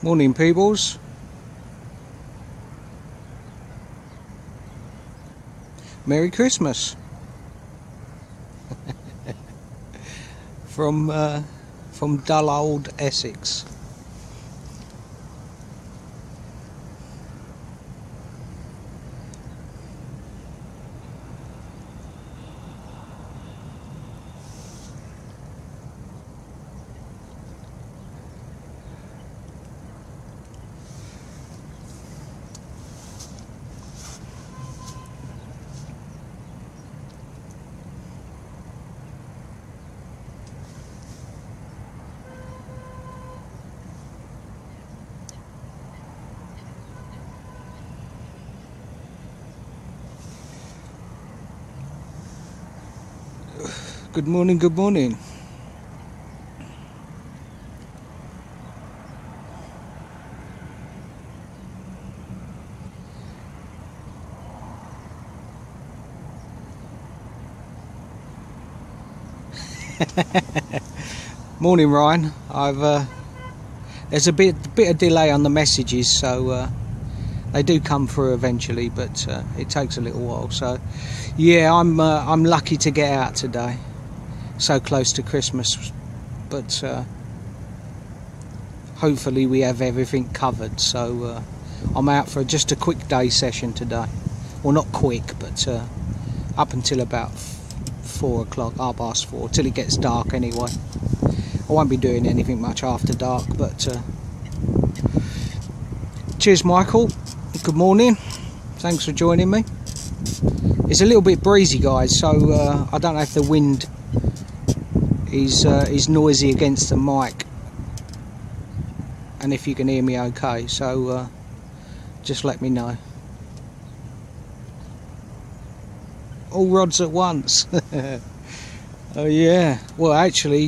Morning, peoples. Merry Christmas from dull old Essex. Good morning, good morning. Morning, Ryan. There's a bit of delay on the messages, so they do come through eventually, but it takes a little while. So yeah, I'm lucky to get out today. So close to Christmas, but hopefully we have everything covered. So I'm out for just a quick day session today. Well, not quick, but up until about 4 o'clock, 4:30, till it gets dark anyway. I won't be doing anything much after dark, but cheers, Michael. Good morning. Thanks for joining me. It's a little bit breezy, guys, so I don't know if the wind is noisy against the mic and if you can hear me okay, so just let me know. All rods at once. Oh yeah, well actually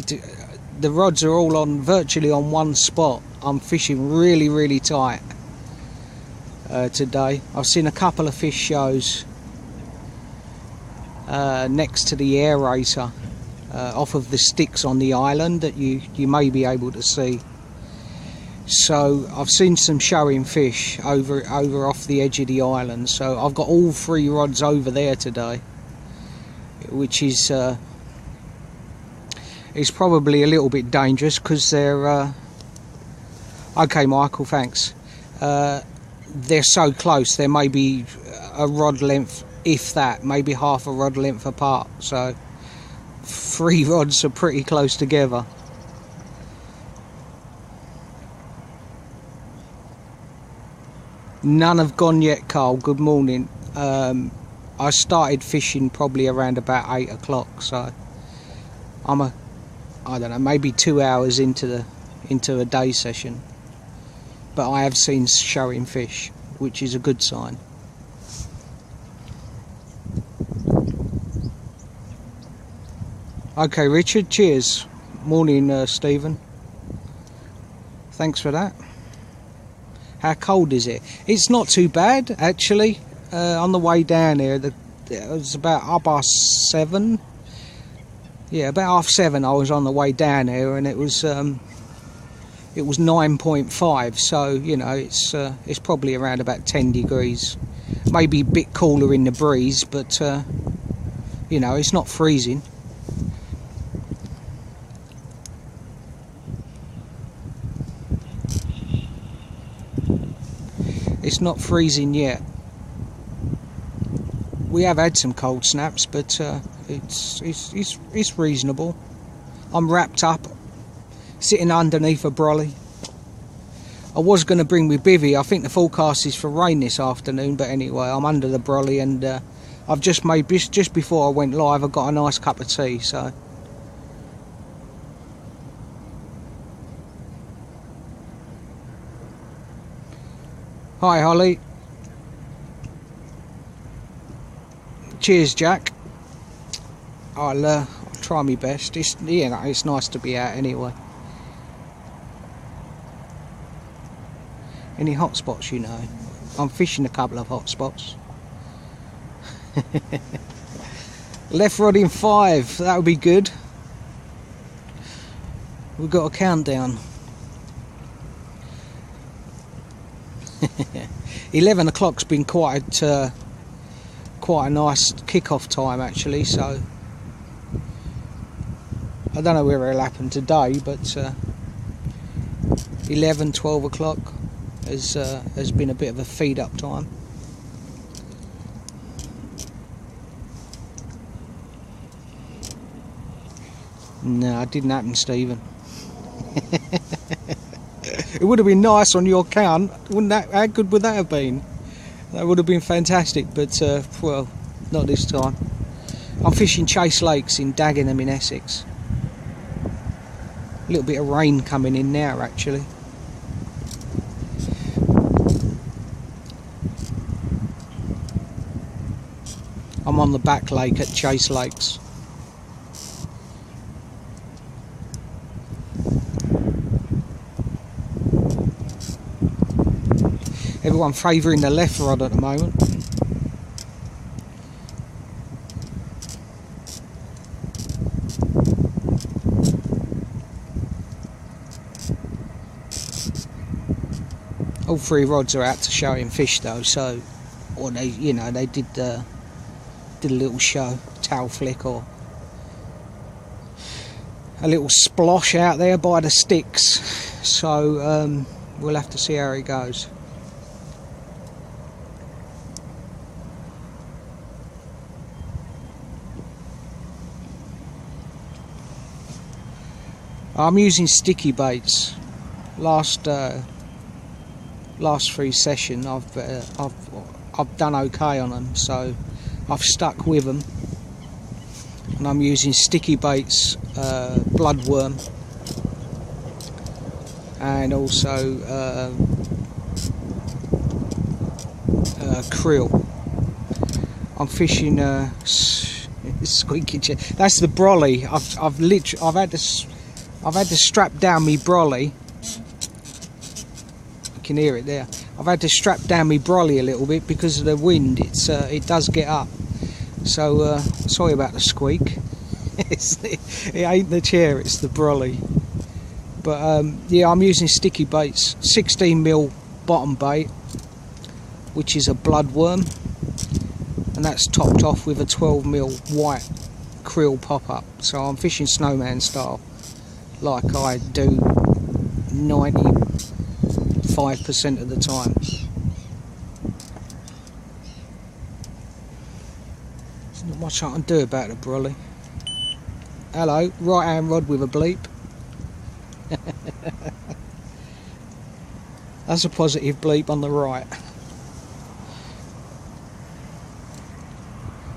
the rods are all virtually on one spot. I'm fishing really tight today. I've seen a couple of fish shows next to the aerator off of the sticks on the island that you may be able to see. So I've seen some showing fish over off the edge of the island, so I've got all 3 rods over there today, which is probably a little bit dangerous because they're okay, Michael, thanks. They're so close, there may be a rod length, if that, maybe half a rod length apart, so 3 rods are pretty close together. None have gone yet, Carl. Good morning. I started fishing probably around about 8 o'clock, so I don't know, maybe 2 hours into a day session, but I have seen showing fish, which is a good sign. Okay, Richard, cheers. Morning, Stephen. Thanks for that. How cold is it? It's not too bad, actually. On the way down here, it was about 7:30. Yeah, about 7:30 I was on the way down here, and it was 9.5, so, you know, it's probably around about 10 degrees. Maybe a bit cooler in the breeze, but, you know, it's not freezing. It's not freezing yet. We have had some cold snaps, but it's reasonable. I'm wrapped up, sitting underneath a brolly. I was going to bring my bivvy. I think the forecast is for rain this afternoon, but anyway, I'm under the brolly, and I've just before I went live, I got a nice cup of tea. So. Hi, Holly. Cheers, Jack. I'll try my best. It's nice to be out anyway. Any hot spots, you know? I'm fishing a couple of hot spots. Left rod in 5. That would be good. We've got a countdown. 11 o'clock's been quite a nice kick-off time actually, so I don't know whether it'll happen today, but 11, 12 o'clock has been a bit of a feed-up time. No, it didn't happen, Stephen. It would have been nice on your count, wouldn't that? How good would that have been? That would have been fantastic, but well, not this time. I'm fishing Chase Lakes in Dagenham in Essex. A little bit of rain coming in now, actually. I'm on the back lake at Chase Lakes. Everyone favouring the left rod at the moment. All three rods are out to show him fish though, so, or they, you know, they did a little show, tail flick or a little splosh out there by the sticks. So we'll have to see how it goes. I'm using sticky baits. Last three sessions I've done okay on them, so I've stuck with them, and I'm using sticky baits, bloodworm, and also krill. I'm fishing squeaky chair. That's the brolly. I've had to strap down me brolly. You can hear it there. I've had to strap down me brolly a little bit because of the wind. It does get up. So sorry about the squeak. It ain't the chair, it's the brolly. But yeah, I'm using sticky baits. 16mm bottom bait, which is a bloodworm, and that's topped off with a 12mm white krill pop-up. So I'm fishing snowman style, like I do 95% of the time. There's not much I can do about the brolly. Hello, right hand rod with a bleep. That's a positive bleep on the right.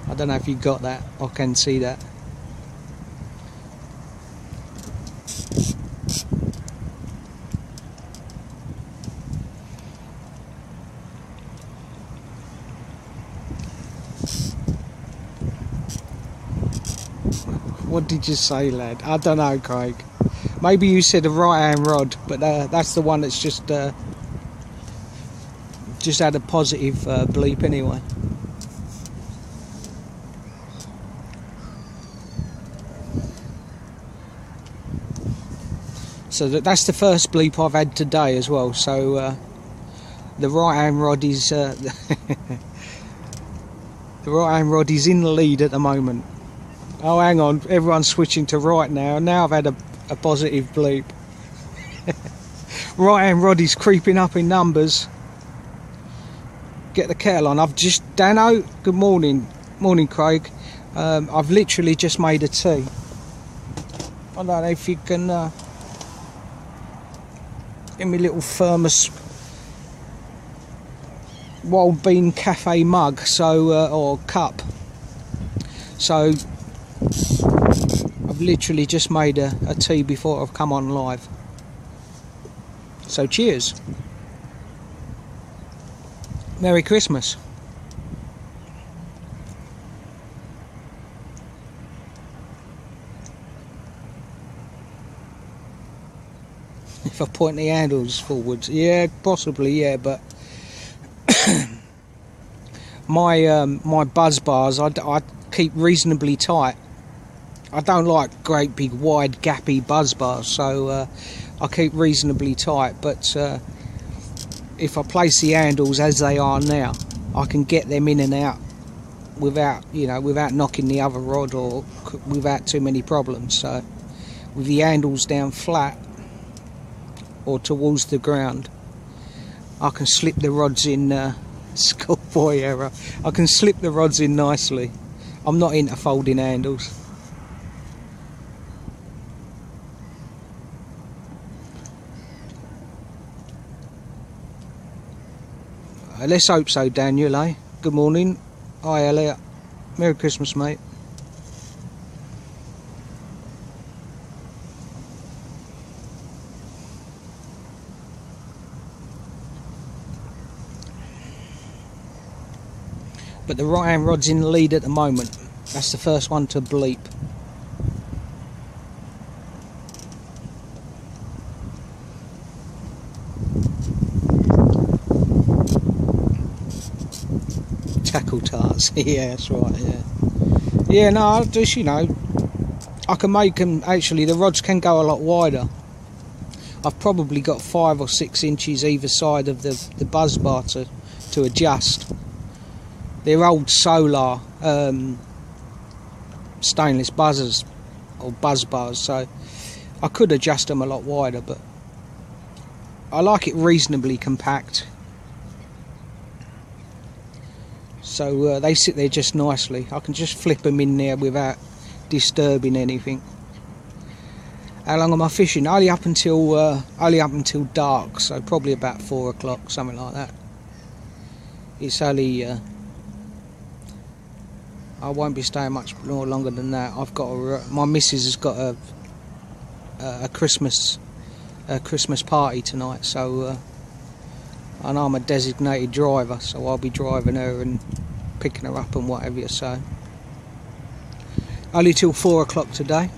I don't know if you got that. I can see that. What did you say, lad? I don't know, Craig. Maybe you said a right hand rod, but that's the one that's just had a positive bleep anyway. So that's the first bleep I've had today as well. So the right hand rod is the right hand rod is in the lead at the moment. Oh, hang on, everyone's switching to right now. Now I've had a positive bleep. Right hand rod is creeping up in numbers. Get the kettle on. Dano, good morning. Morning, Craig. I've literally just made a tea. I don't know if you can give me a little thermos wild bean cafe mug, so or cup. So I've literally just made a tea before I've come on live. So cheers. Merry Christmas. If I point the handles forwards, yeah, possibly, yeah, but my buzz bars I keep reasonably tight. I don't like great big wide gappy buzz bars, so I keep reasonably tight, but if I place the handles as they are now, I can get them in and out without, you know, without knocking the other rod or without too many problems. So with the handles down flat or towards the ground, I can slip the rods in. Schoolboy error. I can slip the rods in nicely. I'm not into folding handles. Let's hope so, Daniel, eh? Good morning. Hi, Elliot. Merry Christmas, mate. But the right hand rod's in the lead at the moment. That's the first one to bleep. Tackle tarts. Yeah, that's right, yeah. Yeah, no, I just, you know, I can make them, actually the rods can go a lot wider. I've probably got 5 or 6 inches either side of the buzz bar to adjust. They're old solar stainless buzzers or buzz bars, so I could adjust them a lot wider, but I like it reasonably compact. So they sit there just nicely. I can just flip them in there without disturbing anything. How long am I fishing? Only up until dark, so probably about 4 o'clock, something like that. It's only I won't be staying much more longer than that. I've got my missus has got a Christmas party tonight, so and I'm a designated driver, so I'll be driving her and picking her up and whatever. So only till 4 o'clock today.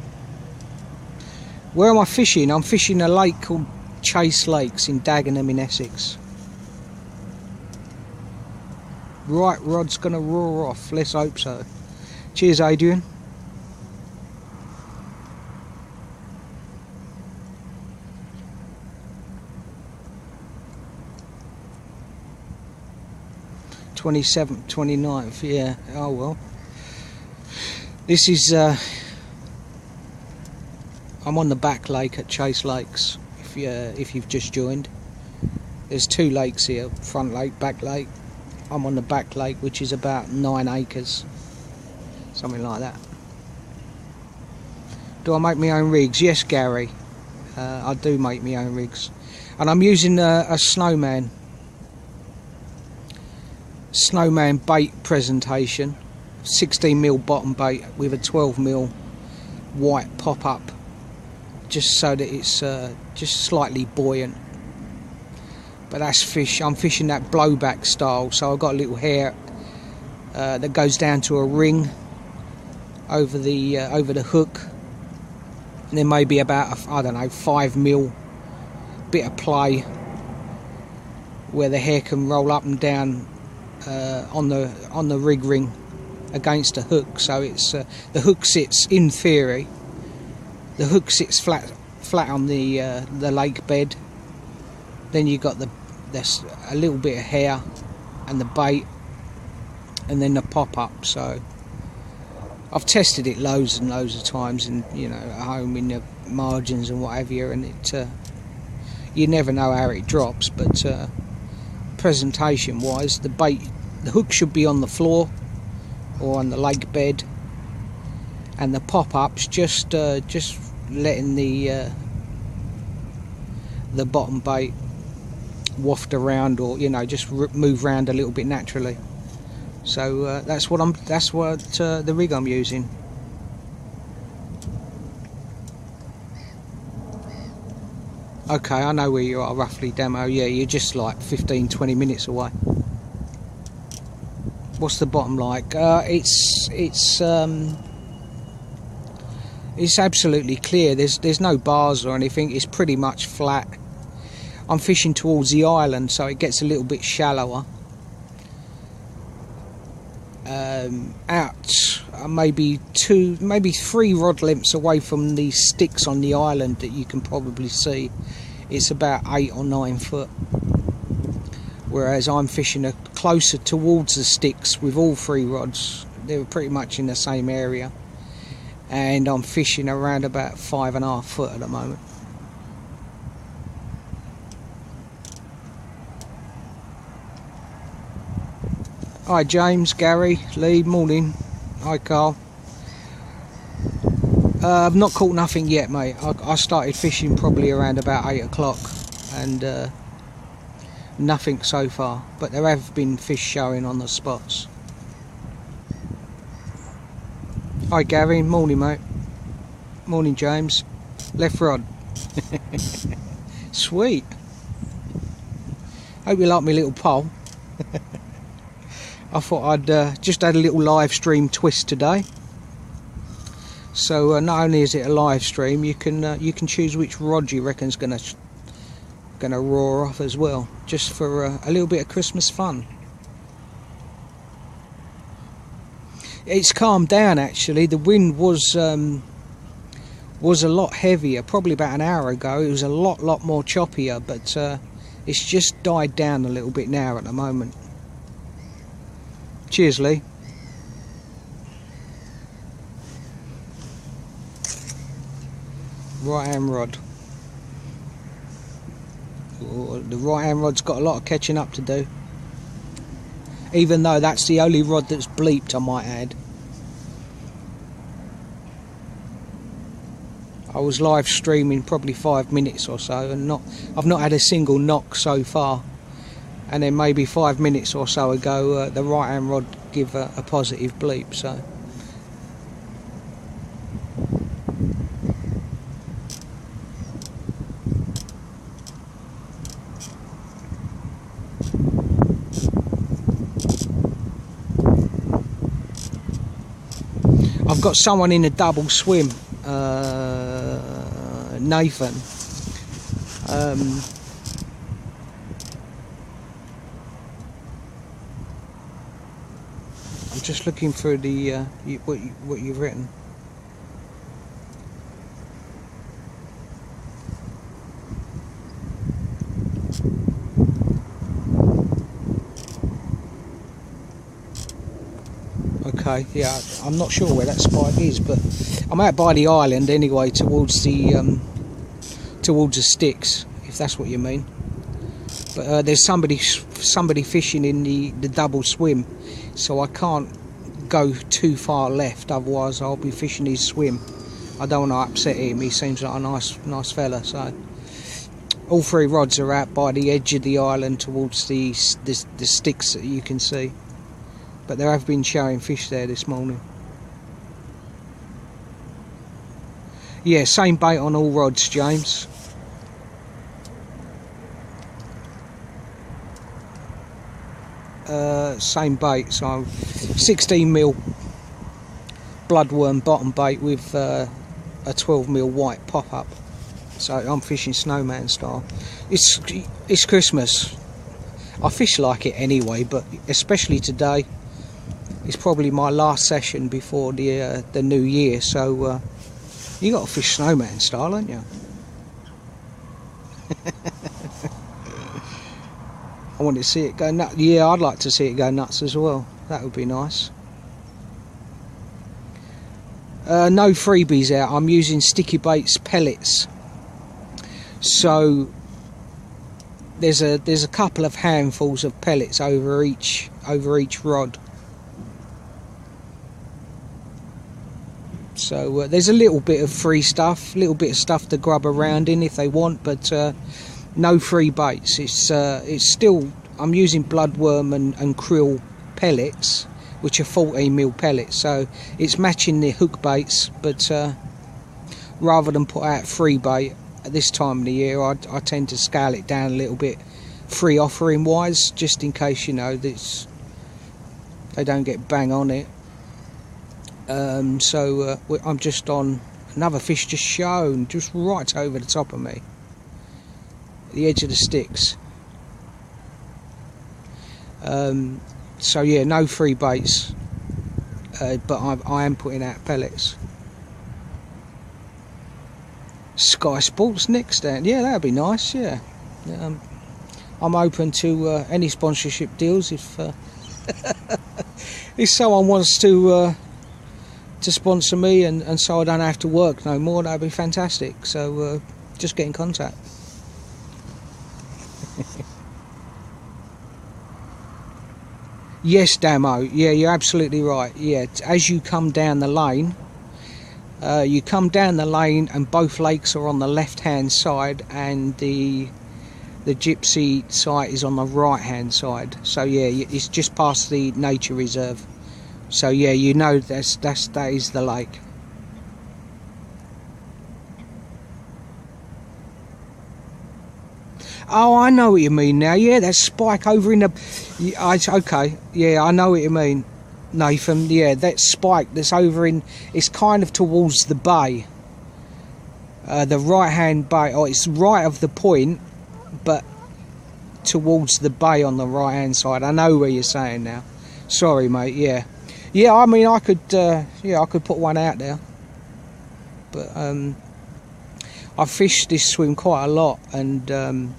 Where am I fishing? I'm fishing a lake called Chase Lakes in Dagenham in Essex. Right rod's gonna roar off, let's hope so. Cheers, Adrian. '27th, 29th, yeah. Oh well. This is I'm on the back lake at Chase Lakes. If you've just joined, there's 2 lakes here: front lake, back lake. I'm on the back lake, which is about 9 acres, something like that. Do I make my own rigs? Yes, Gary, I do make my own rigs, and I'm using a snowman bait presentation, 16mm bottom bait with a 12mm white pop-up, just so that it's just slightly buoyant. But that's fish. I'm fishing that blowback style, so I've got a little hair that goes down to a ring over the hook, and there may be about I don't know, 5mm bit of play where the hair can roll up and down on the rig ring against a hook. So it's the hook sits, in theory, the hook sits flat on the lake bed. Then you've got there's a little bit of hair and the bait, and then the pop-up. So I've tested it loads and loads of times, and you know, at home in the margins and whatever, and it you never know how it drops. But presentation wise, the hook should be on the floor or on the lake bed, and the pop-ups just letting the bottom bait waft around, or you know, just move around a little bit naturally. So that's what the rig I'm using. Okay, I know where you are roughly, Demo. Yeah, you're just like 15-20 minutes away. What's the bottom like? It's absolutely clear. There's no bars or anything. It's pretty much flat. I'm fishing towards the island, so it gets a little bit shallower. Out maybe 3 rod lengths away from the sticks on the island that you can probably see. It's about 8 or 9 foot. whereas I'm fishing closer towards the sticks with all 3 rods. They're pretty much in the same area, and I'm fishing around about 5.5 foot at the moment. Hi James, Gary, Lee, morning. Hi Carl. I've not caught nothing yet, mate. I started fishing probably around about 8 o'clock, and nothing so far, but there have been fish showing on the spots. Hi Gary, morning mate. Morning James. Left rod. Sweet. Hope you like my little pole. I thought I'd just had a little live stream twist today. So not only is it a live stream, you can choose which rod you reckon's gonna roar off as well, just for a little bit of Christmas fun. It's calmed down actually. The wind was a lot heavier probably about an hour ago. It was a lot more choppier, but it's just died down a little bit now at the moment. Cheers Lee. Right hand rod. Ooh, the right hand rod's got a lot of catching up to do, even though that's the only rod that's bleeped, I might add. I was live streaming probably 5 minutes or so, and I've not had a single knock so far. And then maybe 5 minutes or so ago, the right hand rod give a positive bleep. So I've got someone in a double swim, Nathan. I'm just looking through the what you've written. Okay, yeah, I'm not sure where that spike is, but I'm out by the island anyway, towards the sticks, if that's what you mean. But there's somebody fishing in the double swim, so I can't go too far left, otherwise I'll be fishing his swim. I don't want to upset him. He seems like a nice fella. So all 3 rods are out by the edge of the island towards the sticks that you can see. But there have been showing fish there this morning. Yeah, same bait on all rods, James. Same bait, so 16mm bloodworm bottom bait with a 12mm white pop-up. So I'm fishing snowman style. It's Christmas. I fish like it anyway, but especially today. It's probably my last session before the new year, so you got to fish snowman style, haven't you? I want to see it go nuts. Yeah, I'd like to see it go nuts as well. That would be nice. No freebies out. I'm using Sticky Baits pellets. So there's a couple of handfuls of pellets over each rod. So there's a little bit of free stuff, little bit of stuff to grub around in if they want, but no free baits. It's still, I'm using bloodworm and krill pellets, which are 14mm pellets, so it's matching the hook baits, but rather than put out free bait at this time of the year, I tend to scale it down a little bit, free offering wise, just in case, you know, they don't get bang on it. So I'm just on another fish just shown just right over the top of me, the edge of the sticks. So yeah, no free baits, but I am putting out pellets. Sky Sports next stand, yeah, that'd be nice. Yeah, I'm open to any sponsorship deals. If if someone wants to sponsor me, and so I don't have to work no more, that'd be fantastic. So just get in contact. Yes, Damo. Yeah, you're absolutely right. Yeah, as you come down the lane, and both lakes are on the left-hand side, and the Gypsy site is on the right-hand side. So yeah, it's just past the nature reserve. So yeah, you know that is the lake. Oh, I know what you mean now. Yeah, that spike over in the... okay, yeah, I know what you mean, Nathan. Yeah, that spike that's over in... It's kind of towards the bay. The right-hand bay. Oh, it's right of the point, but towards the bay on the right-hand side. I know where you're saying now. Sorry, mate, yeah. Yeah, I mean, I could put one out there. But, I fished this swim quite a lot, and...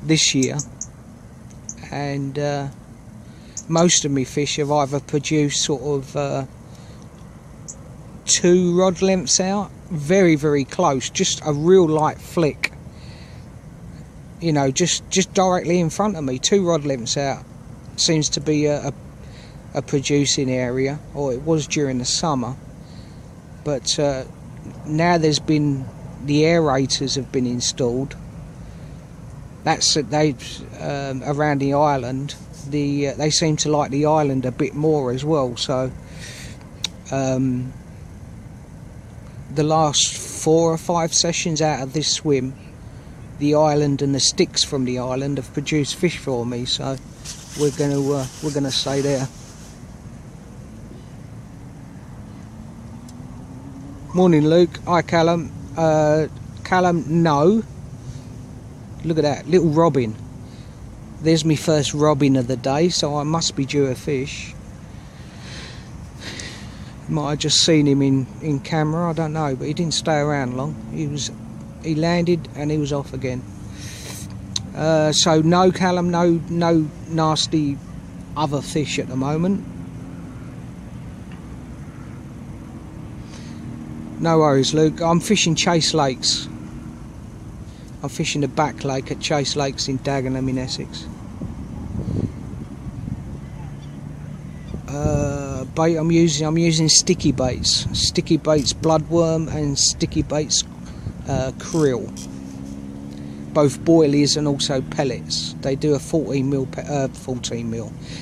this year, and most of me fish have either produced sort of 2 rod lengths out, very, very close, just a real light flick, you know, just directly in front of me. 2 rod lengths out seems to be a producing area, or it was during the summer, but now the aerators have been installed. That's around the island. They seem to like the island a bit more as well. So the last 4 or 5 sessions out of this swim, the island and the sticks from the island have produced fish for me. So we're gonna stay there. Morning, Luke. Hi, Callum. Callum, no. Look at that, little robin. There's my first robin of the day, so I must be due a fish. Might have just seen him in camera, I don't know, but he didn't stay around long. He landed and he was off again. So no, Callum, no nasty other fish at the moment. No worries, Luke. I'm fishing Chase Lakes. I'm fishing the back lake at Chase Lakes in Dagenham in Essex. Bait I'm using sticky baits, bloodworm, and sticky baits krill. Both boilies and also pellets. They do a 14 mil.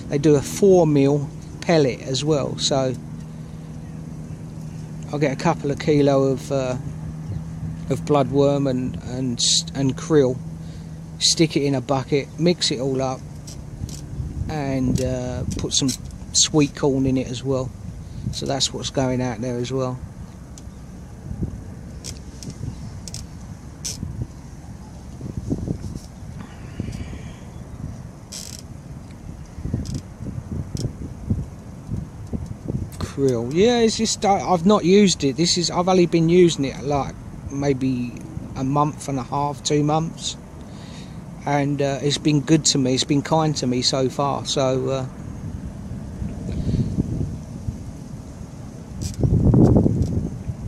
They do a 4 mil pellet as well. So I'll get a couple of kilo of bloodworm and krill, stick it in a bucket, mix it all up, and put some sweet corn in it as well. So that's what's going out there as well. Krill, yeah, it's just I've not used it. I've only been using it like maybe a month and a half, 2 months, and it's been good to me. It's been kind to me so far. So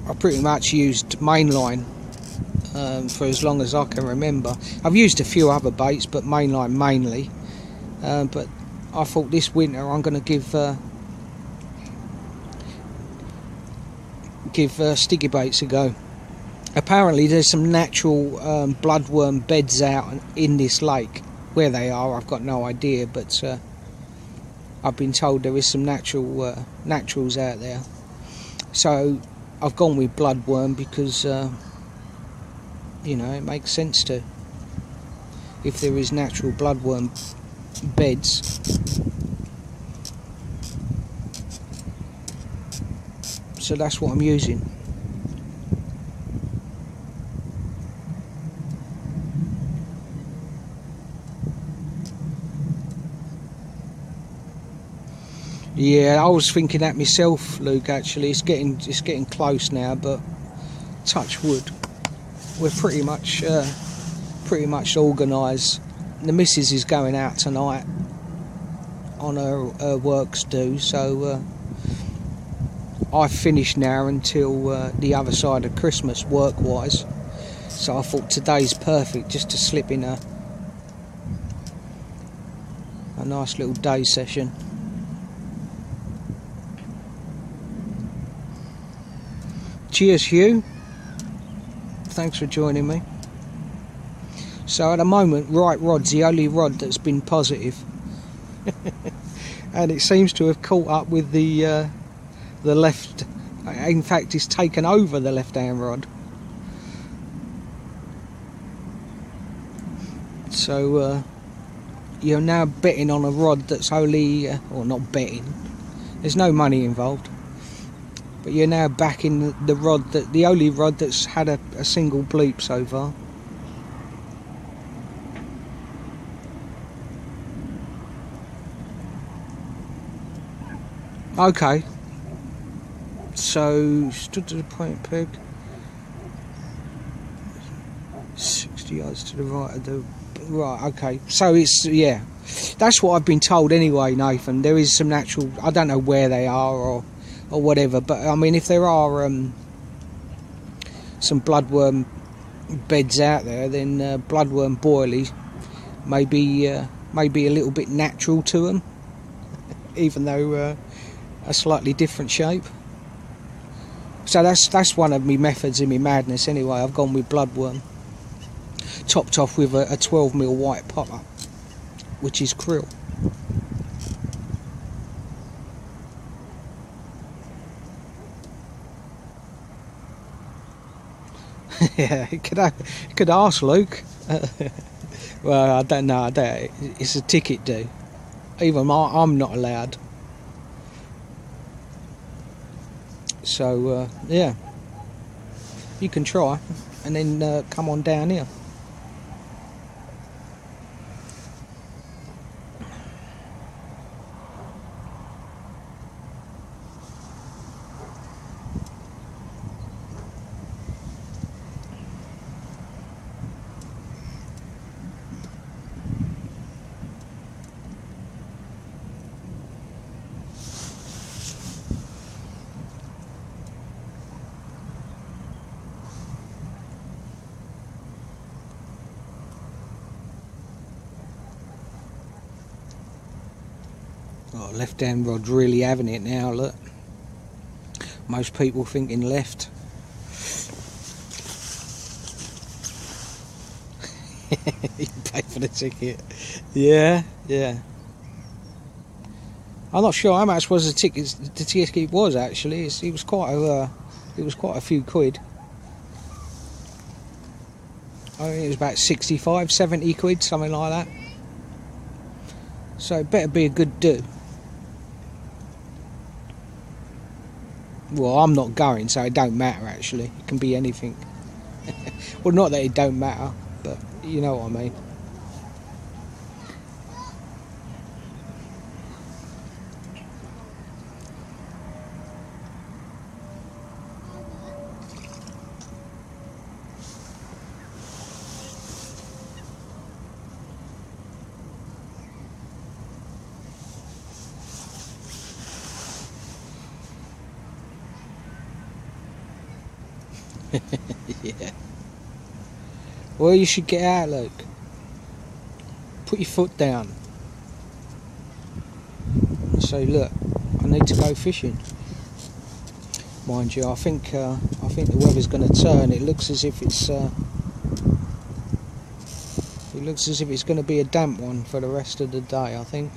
I pretty much used mainline for as long as I can remember. I've used a few other baits, but mainline mainly. But I thought this winter I'm going to give sticky baits a go. Apparently there's some natural bloodworm beds out in this lake. Where they are, I've got no idea, but I've been told there is some naturals out there. So I've gone with bloodworm because you know, it makes sense to. If there is natural bloodworm beds, so that's what I'm using. Yeah, I was thinking that myself, Luke. Actually, it's getting close now, but touch wood, we're pretty much organised the missus is going out tonight on her works due, so I've finished now until the other side of Christmas work-wise. So I thought today's perfect just to slip in a nice little day session. Cheers, Hugh. Thanks for joining me. So at the moment, right rod's the only rod that's been positive. And it seems to have caught up with the left. In fact, it's taken over the left-hand rod. So you're now betting on a rod that's only, or not betting, there's no money involved, but you're now backing the rod, the only rod that's had a single bleep so far. Okay, so stood to the point peg, 60 yards to the right of the, right, okay, so it's, yeah, that's what I've been told anyway, Nathan. There is some natural, I don't know where they are or whatever, but I mean, if there are some bloodworm beds out there, then bloodworm boilies may be a little bit natural to them, even though a slightly different shape. So that's one of my methods in my madness anyway. I've gone with bloodworm, topped off with a 12mm white popper, which is krill. Yeah, could ask Luke. Well, I don't know. It's a ticket due. Even I'm not allowed. So yeah, you can try, and then come on down here. Oh, left-hand rod's really having it now, look. Most people thinking left. You pay for the ticket. Yeah, yeah. I'm not sure how much was the ticket was actually. It was quite a few quid. I think it was about 65, 70 quid, something like that. So it better be a good do. Well, I'm not going, so it don't matter actually. It can be anything. Well, not that it don't matter, but you know what I mean. Yeah. Well, you should get out, Luke. Put your foot down. And say, look, I need to go fishing. Mind you, I think the weather's going to turn. It looks as if it's going to be a damp one for the rest of the day, I think.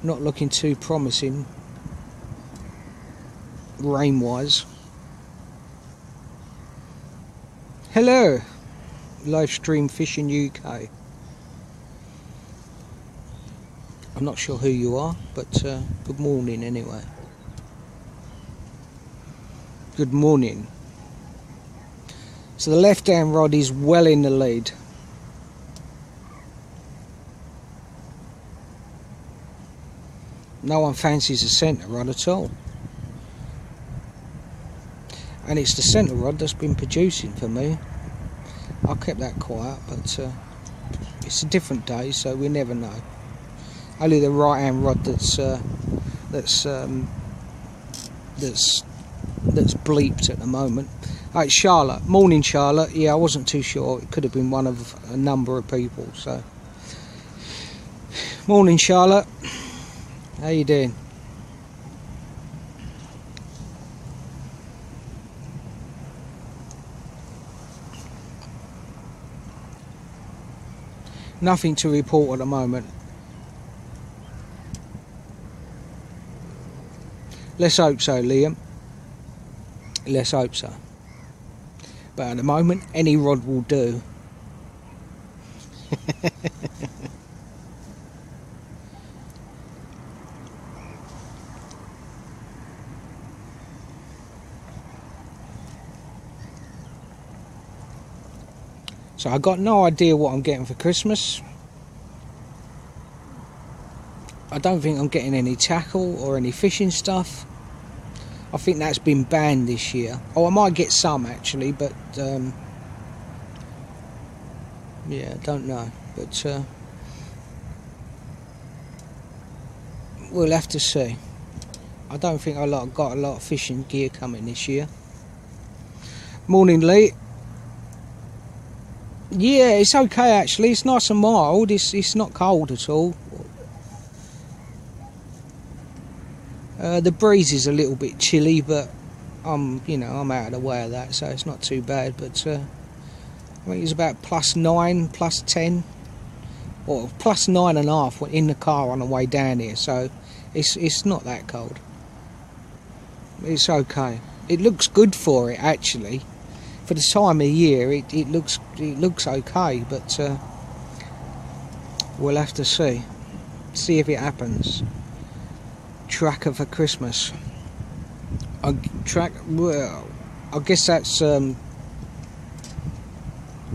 Not looking too promising rain wise. Hello, live stream fishing UK. I'm not sure who you are, but good morning anyway. Good morning. So the left hand rod is well in the lead. No one fancies a centre rod at all. And it's the centre rod that's been producing for me. I kept that quiet, but it's a different day, so we never know. Only the right hand rod that's bleeped at the moment. Right, Charlotte. Morning, Charlotte. Yeah, I wasn't too sure. It could have been one of a number of people. So, morning, Charlotte. How you doing? Nothing to report at the moment. Let's hope so, Liam. Let's hope so. But at the moment, any rod will do. So I got no idea what I'm getting for Christmas. I don't think I'm getting any tackle or any fishing stuff. I think that's been banned this year. Oh, I might get some actually, but yeah, I don't know. But we'll have to see. I don't think I got a lot of fishing gear coming this year. Morning, Lee. Yeah, it's okay actually. It's nice and mild. It's not cold at all. The breeze is a little bit chilly, but I'm out of the way of that, so it's not too bad. But I think it's about +9, +10, or +9.5 in the car on the way down here. So it's not that cold. It's okay. It looks good for it actually. For the time of year, it looks okay, but we'll have to see if it happens. Tracker for Christmas. Well, I guess that's a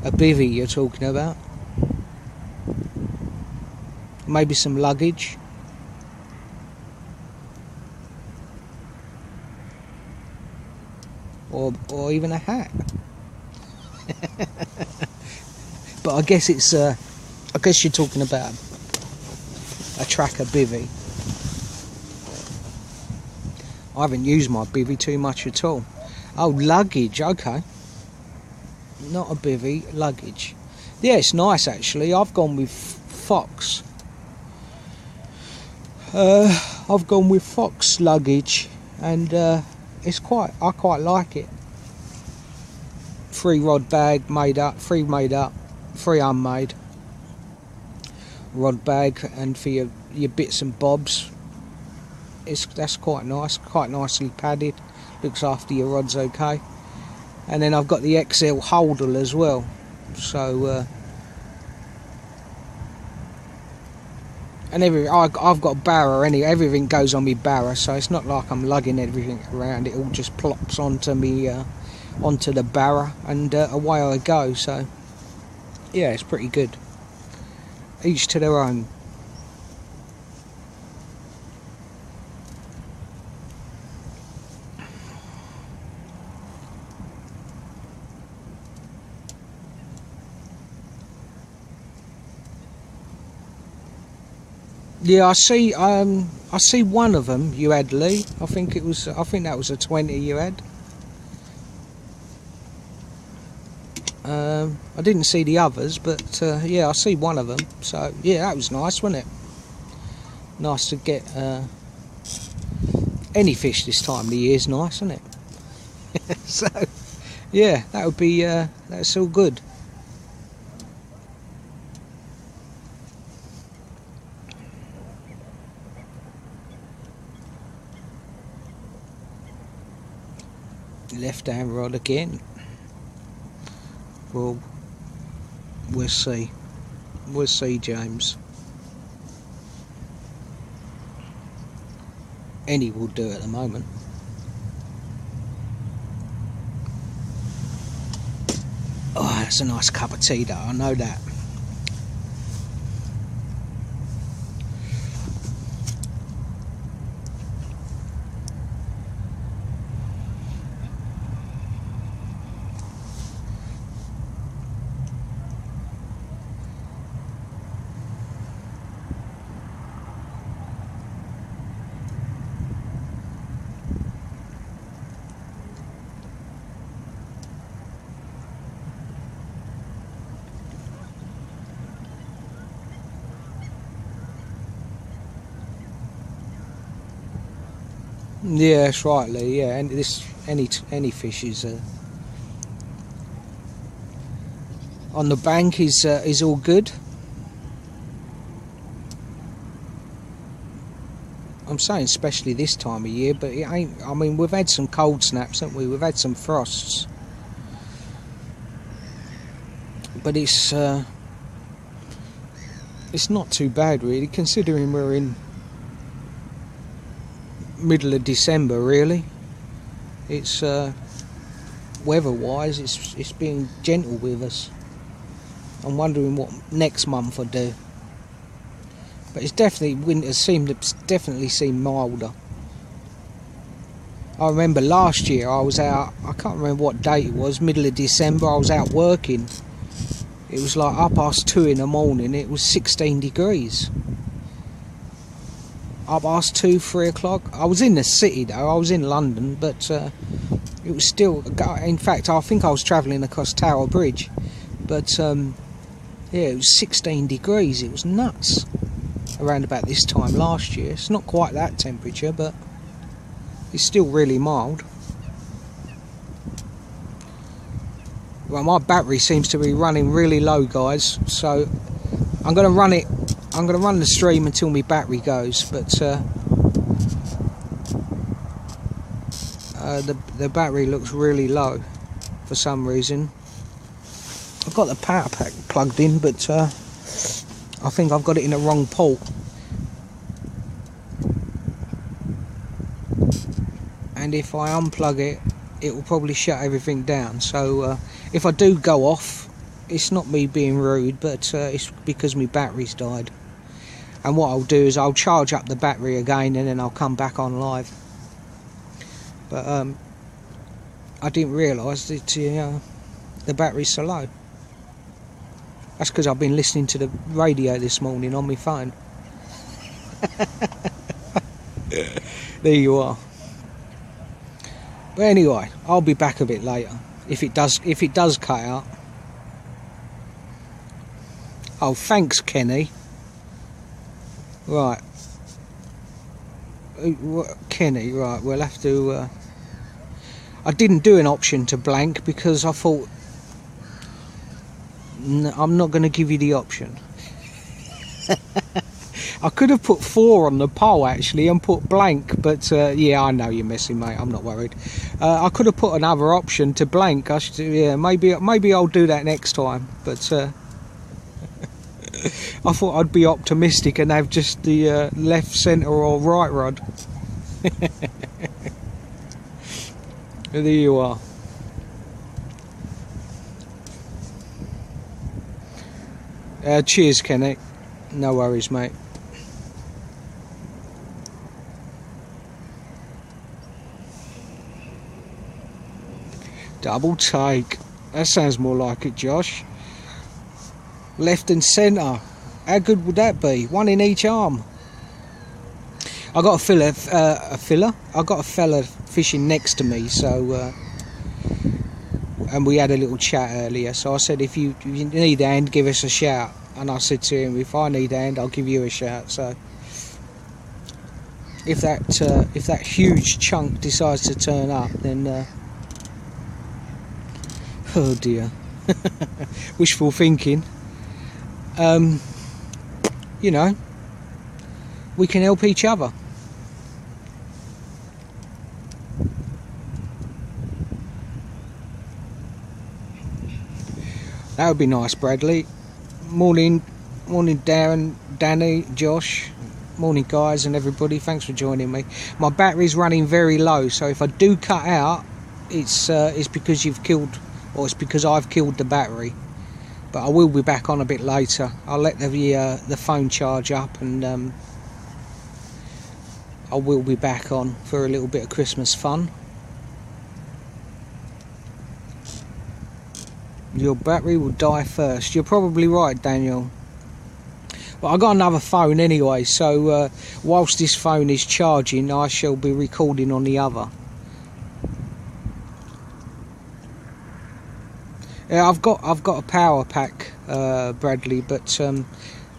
bivvy you're talking about. Maybe some luggage. Or even a hat. But I guess it's I guess you're talking about a tracker bivvy. I haven't used my bivvy too much at all. Oh, luggage, okay. Not a bivvy, luggage. Yeah, it's nice actually. I've gone with Fox. I've gone with Fox luggage, and I quite like it. 3-rod bag made up, 3 made up, 3 unmade. Rod bag, and for your bits and bobs. That's quite nice, quite nicely padded. Looks after your rods okay. And then I've got the XL holder as well. So and I've got Barra anyway. Everything goes on me Barra, so it's not like I'm lugging everything around. It all just plops onto me, onto the Barra, and away I go. So yeah, it's pretty good. Each to their own. Yeah, I see one of them you had, Lee. I think that was a 20 you had. I didn't see the others, but yeah, I see one of them. So yeah, that was nice, wasn't it? Nice to get any fish this time of the year is nice, isn't it? So yeah, that would be that's all good. Left hand rod again. Well, we'll see. We'll see, James. Any will do at the moment. Oh, that's a nice cup of tea though, I know that. Yeah, that's right, Lee. Yeah, and this any fish is on the bank is all good. I'm saying especially this time of year, but it ain't. I mean, we've had some cold snaps, haven't we? We've had some frosts, but it's not too bad really, considering we're in middle of December. Really, it's weather-wise, it's being gentle with us. I'm wondering what next month will do. But it's definitely winter definitely seemed milder. I remember last year I was out. I can't remember what date it was. Middle of December. I was out working. It was like 2:30 in the morning. It was 16 degrees. 2:30, 3 o'clock. I was in the city though. I was in London, but it was still. In fact, I think I was travelling across Tower Bridge, but yeah, it was 16 degrees. It was nuts. Around about this time last year. It's not quite that temperature, but it's still really mild. Well, my battery seems to be running really low, guys, so I'm going to run it. I'm going to run the stream until my battery goes, but the battery looks really low for some reason. I've got the power pack plugged in, but I think I've got it in the wrong port. And if I unplug it, it will probably shut everything down. So if I do go off, it's not me being rude, but it's because my battery's died. And what I'll do is I'll charge up the battery again, and then I'll come back on live. But I didn't realise that the battery's so low. That's because I've been listening to the radio this morning on my phone. There you are. But anyway, I'll be back a bit later if it does cut out. Oh, thanks, Kenny. Right, Kenny. Right, we'll have to. I didn't do an option to blank because I thought. I'm not going to give you the option. I could have put 4 on the poll actually and put blank, but yeah, I know you're messing, mate. I'm not worried. I could have put another option to blank. Yeah, maybe I'll do that next time. But I thought I'd be optimistic and have just the left, centre, or right rod. There you are. Cheers, Kenny. No worries, mate. Double take. That sounds more like it, Josh. Left and centre. How good would that be? One in each arm. I got I got a fella fishing next to me, so and we had a little chat earlier. So I said, if you need a hand, give us a shout. And I said to him, if I need a hand, I'll give you a shout. So if that huge chunk decides to turn up, then oh dear, wishful thinking. You know, we can help each other. That would be nice, Bradley. Morning, Darren, Danny, Josh. Morning, guys, and everybody. Thanks for joining me. My battery's running very low, so if I do cut out, it's because you've killed, or it's because I've killed the battery. But I will be back on a bit later. I'll let the phone charge up, and I will be back on for a little bit of Christmas fun. Your battery will die first. You're probably right, Daniel. But I got another phone anyway, so whilst this phone is charging, I shall be recording on the other. Yeah, I've got a power pack, Bradley, but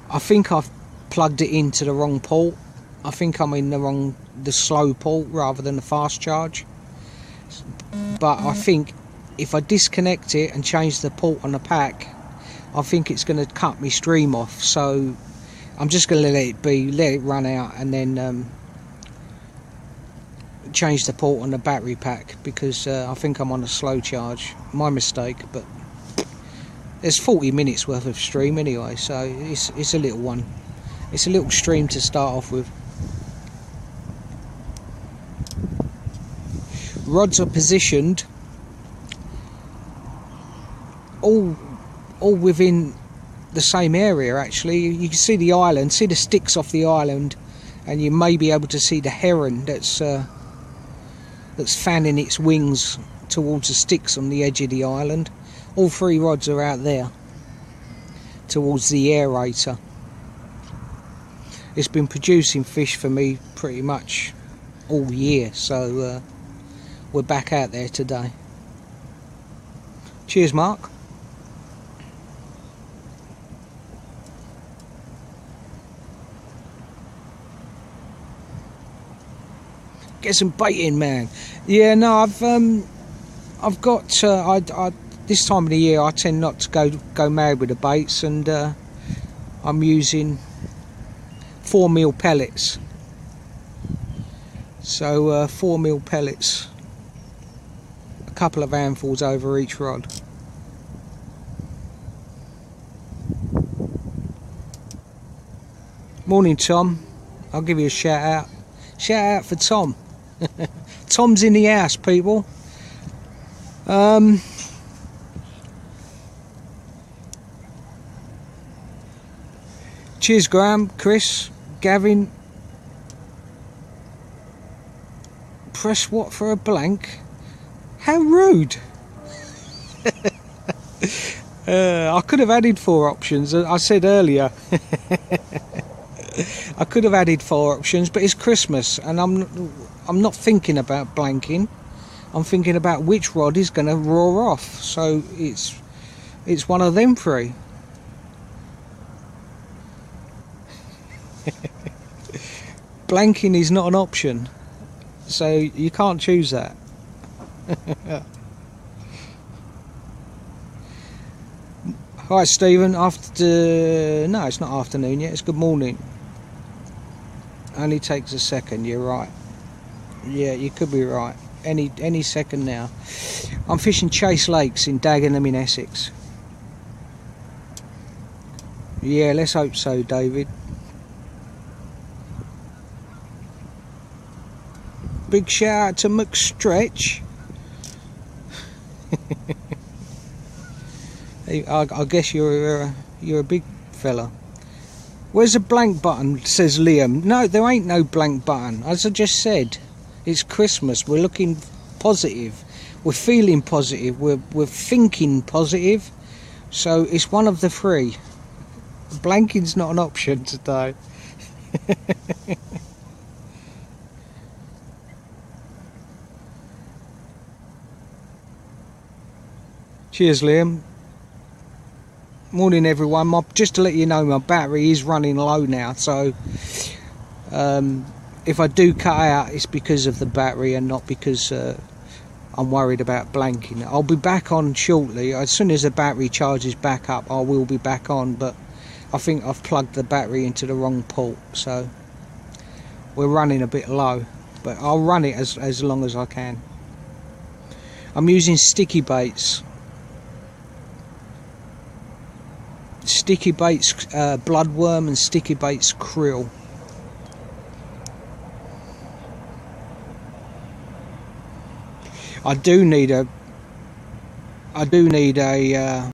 I think I've plugged it into the wrong port. I think I'm in the slow port rather than the fast charge. But I think if I disconnect it and change the port on the pack, I think it's going to cut my stream off. So I'm just going to let it be, let it run out, and then change the port on the battery pack, because I think I'm on a slow charge. My mistake, but there's 40 minutes worth of stream anyway, so it's a little one. It's a little stream to start off with. Rods are positioned all within the same area. Actually, you can see the island, see the sticks off the island, and you may be able to see the heron that's fanning its wings towards the sticks on the edge of the island. All 3 rods are out there towards the aerator. It's been producing fish for me pretty much all year, so we're back out there today. Cheers, Mark. Get some bait in, man. Yeah, no, I've got I this time of the year I tend not to go mad with the baits, and I'm using 4mm pellets. So 4mm pellets, a couple of handfuls over each rod. Morning, Tom. I'll give you a shout out. Shout out for Tom. Tom's in the house, people. Cheers, Graham, Chris, Gavin. Press what for a blank? How rude. I could have added 4 options. I said earlier I could have added 4 options, but it's Christmas and I'm not thinking about blanking. I'm thinking about which rod is going to roar off. So it's one of them 3. Blanking is not an option, so you can't choose that. Hi Stephen, no, it's not afternoon yet, it's good morning. Only takes a second, you're right. Yeah, you could be right. Any second now. I'm fishing Chase Lakes in Dagenham in Essex. Yeah, let's hope so, David. Big shout out to McStretch. I guess you're a big fella. Where's the blank button? Says Liam. No, there ain't no blank button. As I just said, it's Christmas. We're looking positive. We're feeling positive. We're thinking positive. So it's one of the 3. Blanking's not an option today. Cheers, Liam. Morning, everyone. Just to let you know, my battery is running low now, so if I do cut out, it's because of the battery and not because I'm worried about blanking. I'll be back on shortly. As soon as the battery charges back up, I will be back on, but I think I've plugged the battery into the wrong port, so we're running a bit low, but I'll run it as long as I can. I'm using sticky baits. Sticky baits bloodworm and sticky baits krill. I do need a